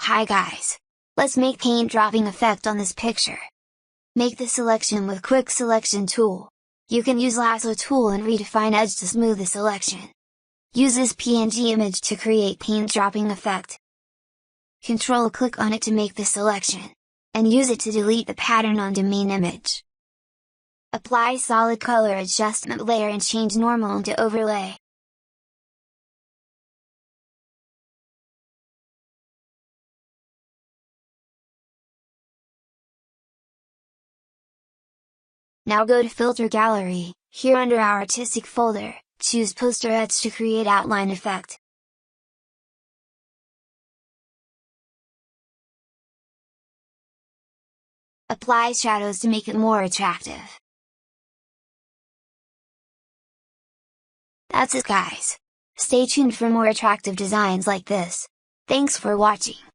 Hi guys! Let's make paint dropping effect on this picture. Make the selection with Quick Selection tool. You can use Lasso tool and redefine edge to smooth the selection. Use this PNG image to create paint dropping effect. Control-click on it to make the selection. And use it to delete the pattern on the main image. Apply solid color adjustment layer and change normal to overlay. Now go to Filter Gallery, here under our Artistic folder, choose Poster Edge to create outline effect. Apply shadows to make it more attractive. That's it guys! Stay tuned for more attractive designs like this. Thanks for watching!